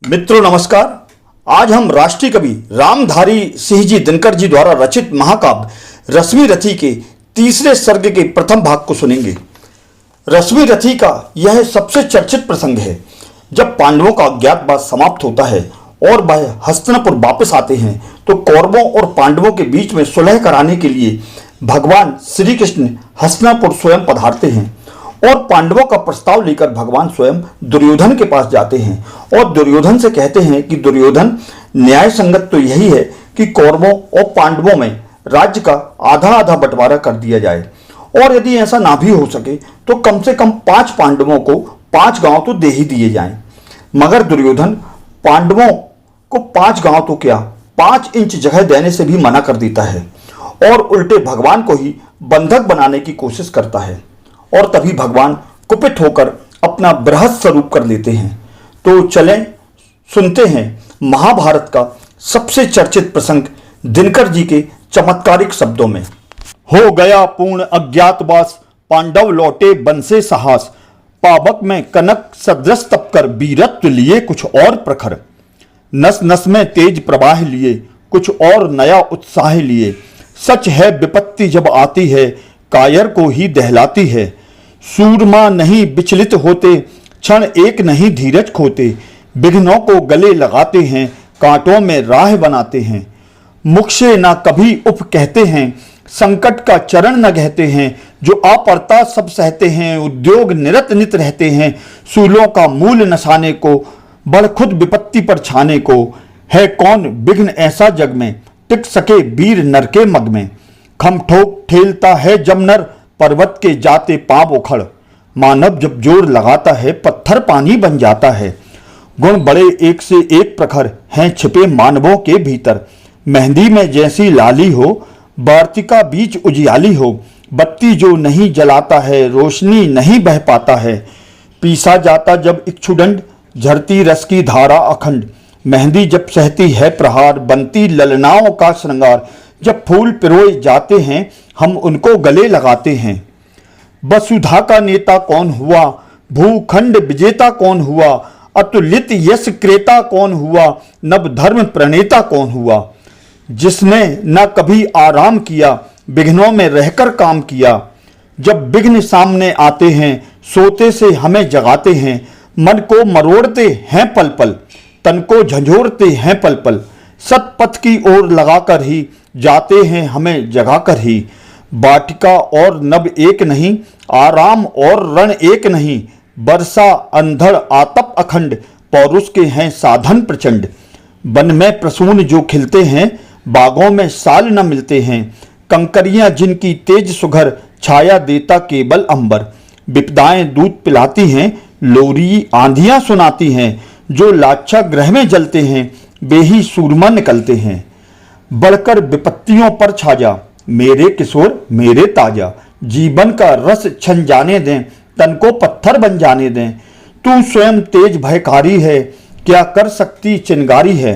मित्रों नमस्कार। आज हम राष्ट्रीय कवि रामधारी सिंह जी दिनकर जी द्वारा रचित महाकाव्य रश्मि रथी के तीसरे सर्ग के प्रथम भाग को सुनेंगे। रश्मि रथी का यह सबसे चर्चित प्रसंग है। जब पांडवों का अज्ञातवास समाप्त होता है और वह हस्तिनापुर वापस आते हैं तो कौरवों और पांडवों के बीच में सुलह कराने के लिए भगवान श्री कृष्ण हस्तिनापुर स्वयं पधारते हैं और पांडवों का प्रस्ताव लेकर भगवान स्वयं दुर्योधन के पास जाते हैं और दुर्योधन से कहते हैं कि दुर्योधन, न्याय संगत तो यही है कि कौरवों और पांडवों में राज्य का आधा आधा बंटवारा कर दिया जाए, और यदि ऐसा ना भी हो सके तो कम से कम 5 पांडवों को 5 गांव तो दे ही दिए जाएं। मगर दुर्योधन पांडवों को 5 गांव तो क्या 5 इंच जगह देने से भी मना कर देता है और उल्टे भगवान को ही बंधक बनाने की कोशिश करता है। और तभी भगवान कुपित होकर अपना बृहद स्वरूप कर लेते हैं। तो चलें सुनते हैं महाभारत का सबसे चर्चित प्रसंग दिनकर जी के चमत्कारिक शब्दों में। हो गया पूर्ण अज्ञातवास, पांडव लौटे बन से साहस, पावक में कनक सदृश तप कर वीरत्व लिए कुछ और प्रखर, नस नस में तेज प्रवाह लिए कुछ और नया उत्साह लिए। सच है विपत्ति जब आती है कायर को ही दहलाती है, सूरमा नहीं विचलित होते क्षण एक नहीं धीरज खोते, विघ्नों को गले लगाते हैं कांटों में राह बनाते हैं, मुख से ना कभी उप कहते हैं संकट का चरण न कहते हैं, जो आपरता सब सहते हैं उद्योग निरत नित रहते हैं, सूलों का मूल नसाने को बड़ खुद विपत्ति पर छाने को, है कौन विघ्न ऐसा जग में टिक सके वीर नर के मग में, खम ठोक ठेलता है जमनर पर्वत के जाते पांव उखड़, मानव जब जोर लगाता है पत्थर पानी बन जाता है, गुण बड़े एक से एक प्रखर हैं छिपे मानवों के भीतर, मेहंदी में जैसी लाली हो वार्तिका बीच उजियाली हो, बत्ती जो नहीं जलाता है रोशनी नहीं बह पाता है, पीसा जाता जब इक्षुदंड झरती रस की धारा अखंड, मेहंदी जब सहती है प्रहार बनती ललनाओं का श्रृंगार, जब फूल पिरोए जाते हैं हम उनको गले लगाते हैं। वसुधा का नेता कौन हुआ, भूखंड विजेता कौन हुआ, अतुलित यश क्रेता कौन हुआ, नव धर्म प्रणेता कौन हुआ, जिसने न कभी आराम किया विघ्नों में रहकर काम किया, जब विघ्न सामने आते हैं सोते से हमें जगाते हैं, मन को मरोड़ते हैं पल पल तन को झंझोरते हैं पल पल, सतपथ की ओर लगाकर ही जाते हैं हमें जगाकर ही, वाटिका और नभ एक नहीं आराम और रण एक नहीं, वर्षा अंधड़ आतप अखंड पौरुष के हैं साधन प्रचंड, वन में प्रसून जो खिलते हैं बागों में साल न मिलते हैं, कंकरियां जिनकी तेज सुघर छाया देता केवल अंबर, विपदाएं दूध पिलाती हैं लोरी आंधियां सुनाती हैं, जो लाच्छा ग्रह में जलते हैं वे ही सूरमा निकलते हैं, बढ़कर विपत्तियों पर छा जा मेरे किशोर मेरे ताजा, जीवन का रस छन जाने दें तन को पत्थर बन जाने दें, तू स्वयं तेज भयकारी है क्या कर सकती चिंगारी है,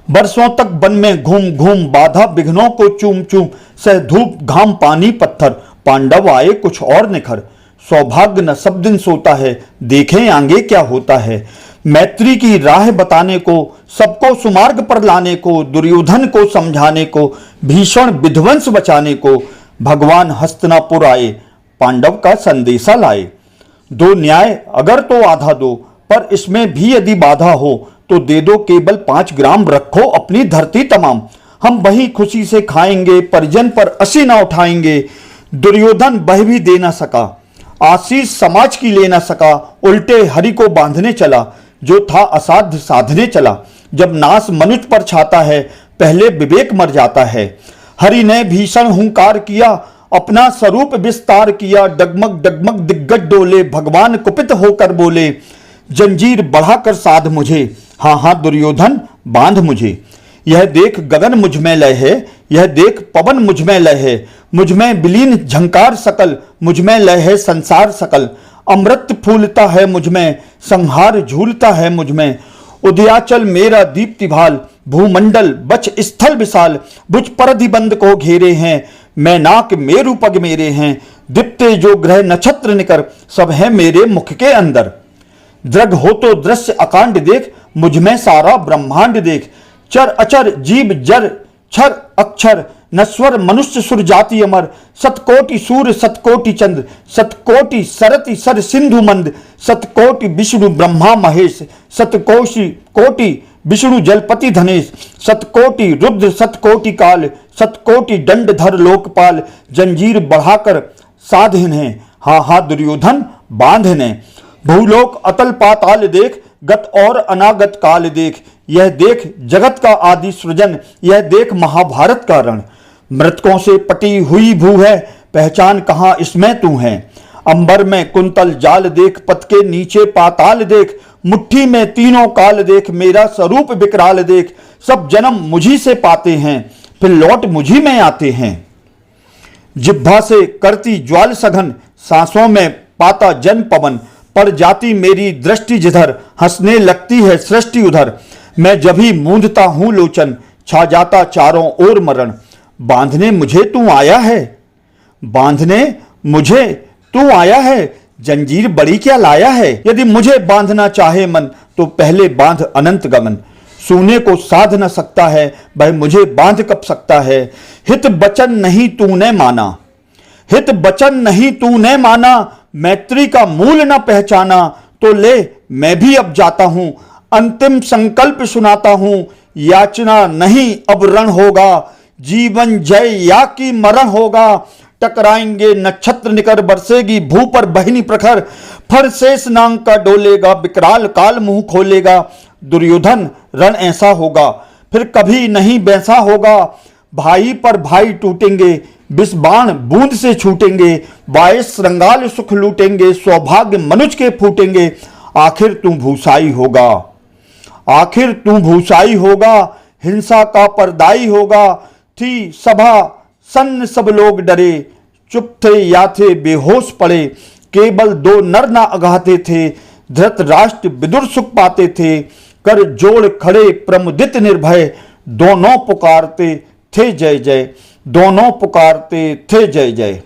बरसों तक वन में घूम घूम बाधा विघ्नों को चूम चूम, सह धूप घाम पानी पत्थर पांडव आए कुछ और निखर, सौभाग्य न सब दिन सोता है देखें आगे क्या होता है, मैत्री की राह बताने को सबको सुमार्ग पर लाने को, दुर्योधन को समझाने को भीषण विध्वंस बचाने को, भगवान हस्तिनापुर आए पांडव का संदेशा लाए, दो न्याय अगर तो आधा दो पर इसमें भी यदि बाधा हो तो दे दो केवल 5 ग्राम रखो अपनी धरती तमाम, हम वही खुशी से खाएंगे परिजन पर असी न उठाएंगे, दुर्योधन वह भी दे न सका आशीष समाज की ले न सका, उल्टे हरि को बांधने चला जो था असाध्य साधने चला, जब नाश मनुष्य पर छाता है पहले विवेक मर जाता है, हरि ने भीषण हुंकार किया अपना स्वरूप विस्तार किया, डगमग डगमग दिग्गज डोले भगवान कुपित होकर बोले, जंजीर बढ़ाकर साध मुझे हाँ हाँ दुर्योधन बांध मुझे, यह देख गगन मुझ में लय है यह देख पवन मुझ में लय है, मुझ में विलीन झंकार सकल मुझ में लय है संसार सकल, अमृत फूलता है मुझ में संहार झूलता है मुझ में, उदयाचल मेरा दीप्तिभाल भूमंडल बच स्थल विशाल, भुज परधिबंध को घेरे हैं मैनाक मेरु पग मेरे हैं, दीप्ते जो ग्रह नक्षत्र निकर सब है मेरे मुख के अंदर, दृग हो तो दृश्य अकांड देख, मुझ में सारा ब्रह्मांड देख। चर अचर जीव जर क्षर अक्षर, नश्वर मनुष्य सुर जाति अमर। सतकोटि सूर्य सतकोटि चंद्र, सतकोटि सरति सर सिंधु मंद। सतकोटि विष्णु ब्रह्मा महेश, सतकोटि कोटि विष्णु जलपति धनेश। सतकोटि रुद्र सतकोटि काल, सतकोटि दंडधर लोकपाल। जंजीर बढ़ाकर साधिन है, हा दुर्योधन बांधने। भूलोक अतल पाताल देख, गत और अनागत काल देख। यह देख जगत का आदि सृजन, यह देख महाभारत का रण। मृतकों से पटी हुई भू है, पहचान कहाँ इसमें तू है। अंबर में कुंतल जाल देख, पथ के नीचे पाताल देख। मुट्ठी में तीनों काल देख, मेरा स्वरूप विकराल देख। सब जन्म मुझी से पाते हैं, फिर लौट मुझी में आते हैं। जिह्वा से करती ज्वाल सघन, सांसों में पाता जन पवन। पड़ जाती मेरी दृष्टि जिधर, हंसने लगती है सृष्टि उधर। मैं जभी मूंदता हूं लोचन, छा जाता चारों ओर मरण। बांधने मुझे तू आया है, बांधने मुझे तू आया है। जंजीर बड़ी क्या लाया है, यदि मुझे बांधना चाहे मन, तो पहले बांध अनंत गमन। सोने को साध न सकता है, भाई मुझे बांध कब सकता है। हित बचन नहीं तूने माना, हित बचन नहीं तूने माना। मैत्री का मूल न पहचाना, तो ले मैं भी अब जाता हूं। अंतिम संकल्प सुनाता हूं, याचना नहीं अब रण होगा। जीवन जय या की मरण होगा। टकराएंगे नक्षत्र निकर, बरसेगी भू पर बहिनी प्रखर। फर शेष नांग का डोलेगा, विकराल काल मुंह खोलेगा। दुर्योधन रण ऐसा होगा, फिर कभी नहीं वैसा होगा। भाई पर भाई टूटेंगे, विष बाण बूंद से छूटेंगे। 22 श्रृंगाल सुख लूटेंगे, सौभाग्य मनुज के फूटेंगे। आखिर तू भूसाई होगा, आखिर तू भूसाई होगा। हिंसा का परदाई होगा। थी सभा सन्न सब लोग डरे, चुप थे या थे बेहोश पड़े। केवल 2 नर ना अगाते थे, धृतराष्ट्र विदुर सुख पाते थे। कर जोड़ खड़े प्रमुदित निर्भय, दोनों पुकारते थे जय जय, दोनों पुकारते थे जय जय।